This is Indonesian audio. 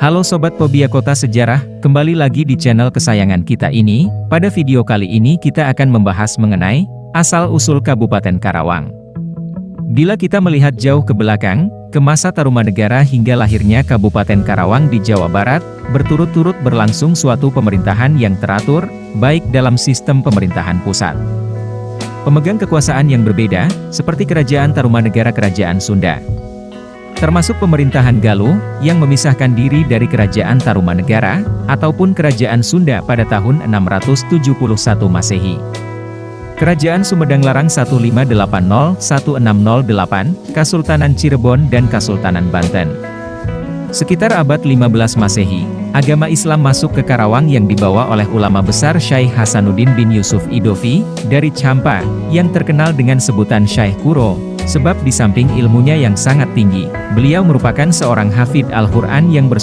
Halo Sobat Fobia Kota Sejarah, kembali lagi di channel kesayangan kita ini. Pada video kali ini kita akan membahas mengenai asal-usul Kabupaten Karawang. Bila kita melihat jauh ke belakang, ke masa Tarumanegara hingga lahirnya Kabupaten Karawang di Jawa Barat, berturut-turut berlangsung suatu pemerintahan yang teratur, baik dalam sistem pemerintahan pusat. Pemegang kekuasaan yang berbeda, seperti Kerajaan Tarumanegara Kerajaan Sunda. Termasuk pemerintahan Galuh, yang memisahkan diri dari Kerajaan Tarumanegara, ataupun Kerajaan Sunda pada tahun 671 Masehi. Kerajaan Sumedang Larang 1580-1608, Kasultanan Cirebon dan Kasultanan Banten. Sekitar abad 15 Masehi, agama Islam masuk ke Karawang yang dibawa oleh ulama besar Syekh Hasanuddin bin Yusuf Idofi, dari Champa, yang terkenal dengan sebutan Syekh Kuro. Sebab di samping ilmunya yang sangat tinggi, beliau merupakan seorang hafidh Al-Quran yang bersuara